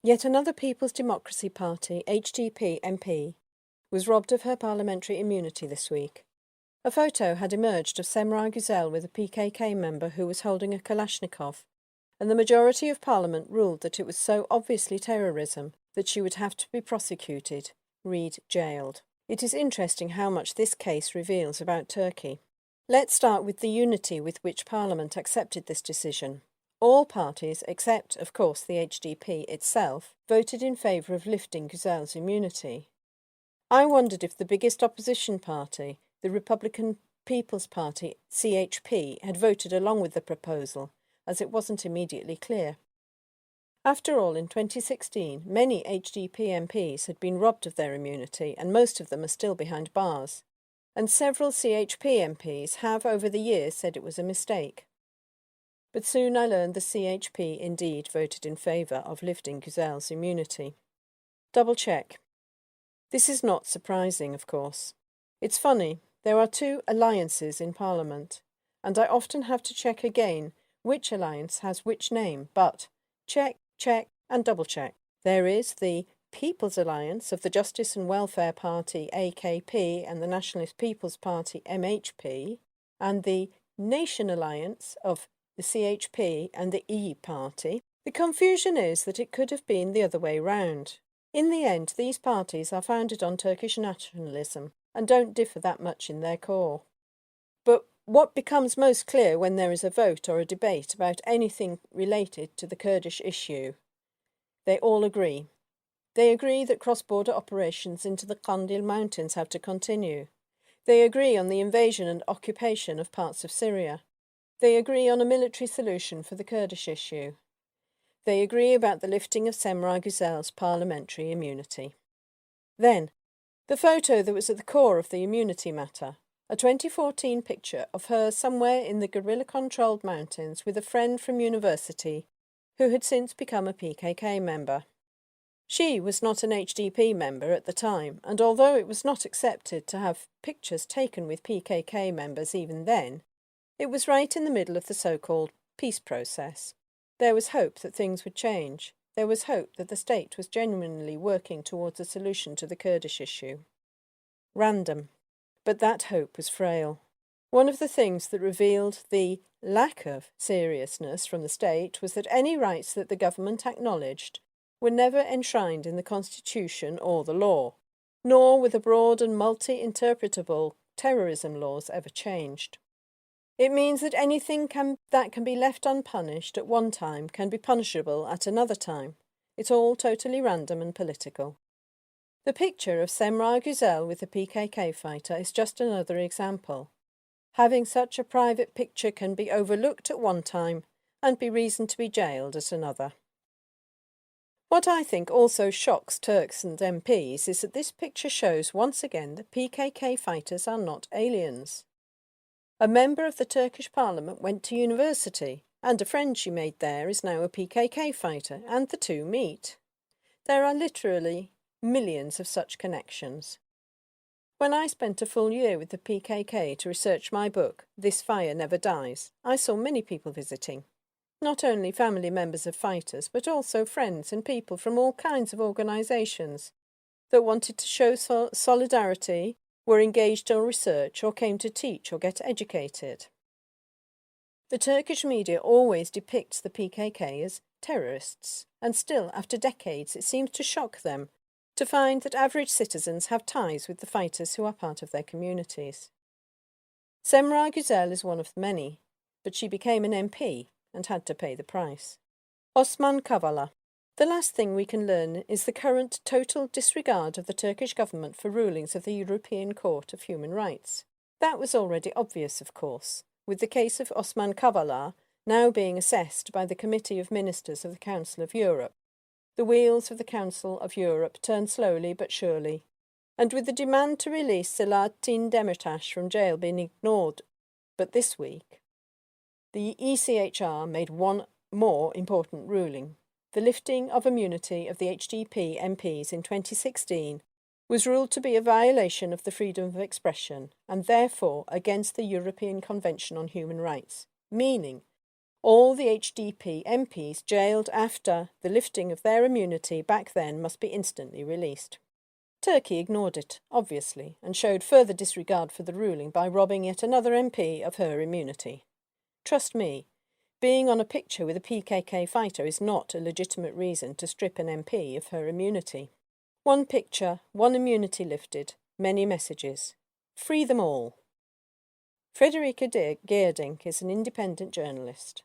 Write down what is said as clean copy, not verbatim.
Yet another People's Democracy Party, HDP MP, was robbed of her parliamentary immunity this week. A photo had emerged of Semra Güzel with a PKK member who was holding a Kalashnikov, and the majority of Parliament ruled that it was so obviously terrorism that she would have to be prosecuted, read jailed. It is interesting how much this case reveals about Turkey. Let's start with the unity with which Parliament accepted this decision. All parties, except, of course, the HDP itself, voted in favour of lifting Güzel's immunity. I wondered if the biggest opposition party, the Republican People's Party, CHP, had voted along with the proposal, as it wasn't immediately clear. After all, in 2016, many HDP MPs had been robbed of their immunity, and most of them are still behind bars. And several CHP MPs have over the years said it was a mistake. But soon I learned the CHP indeed voted in favour of lifting Güzel's immunity. Double check. This is not surprising, of course. It's funny, there are two alliances in Parliament, and I often have to check again which alliance has which name, but check, check and double check. There is the People's Alliance of the Justice and Welfare Party AKP and the Nationalist People's Party MHP, and the Nation Alliance of the CHP and the E Party. The confusion is that it could have been the other way round. In the end, these parties are founded on Turkish nationalism and don't differ that much in their core. But what becomes most clear when there is a vote or a debate about anything related to the Kurdish issue? They all agree. They agree that cross-border operations into the Kandil Mountains have to continue. They agree on the invasion and occupation of parts of Syria. They agree on a military solution for the Kurdish issue. They agree about the lifting of Semra Güzel's parliamentary immunity. Then, the photo that was at the core of the immunity matter, a 2014 picture of her somewhere in the guerrilla-controlled mountains with a friend from university who had since become a PKK member. She was not an HDP member at the time, and although it was not accepted to have pictures taken with PKK members even then, it was right in the middle of the so-called peace process. There was hope that things would change. There was hope that the state was genuinely working towards a solution to the Kurdish issue. Random. But that hope was frail. One of the things that revealed the lack of seriousness from the state was that any rights that the government acknowledged were never enshrined in the constitution or the law, nor were the broad and multi-interpretable terrorism laws ever changed. It means that anything that can be left unpunished at one time can be punishable at another time. It's all totally random and political. The picture of Semra Güzel with the PKK fighter is just another example. Having such a private picture can be overlooked at one time and be reason to be jailed at another. What I think also shocks Turks and MPs is that this picture shows once again that PKK fighters are not aliens. A member of the Turkish parliament went to university, and a friend she made there is now a PKK fighter, and the two meet. There are literally millions of such connections. When I spent a full year with the PKK to research my book, This Fire Never Dies, I saw many people visiting. Not only family members of fighters, but also friends and people from all kinds of organisations that wanted to show solidarity, were engaged in research, or came to teach or get educated. The Turkish media always depicts the PKK as terrorists, and still, after decades, it seems to shock them to find that average citizens have ties with the fighters who are part of their communities. Semra Güzel is one of many, but she became an MP and had to pay the price. Osman Kavala. The last thing we can learn is the current total disregard of the Turkish government for rulings of the European Court of Human Rights. That was already obvious, of course, with the case of Osman Kavala now being assessed by the Committee of Ministers of the Council of Europe. The wheels of the Council of Europe turn slowly but surely, and with the demand to release Selahattin Demirtas from jail being ignored, but this week, the ECHR made one more important ruling. The lifting of immunity of the HDP MPs in 2016 was ruled to be a violation of the freedom of expression and therefore against the European Convention on Human Rights, meaning All the HDP MPs jailed after the lifting of their immunity back then must be instantly released. Turkey ignored it, obviously, and showed further disregard for the ruling by robbing yet another MP of her immunity. Trust me, being on a picture with a PKK fighter is not a legitimate reason to strip an MP of her immunity. One picture, one immunity lifted, many messages. Free them all. Frederica Geerdink is an independent journalist.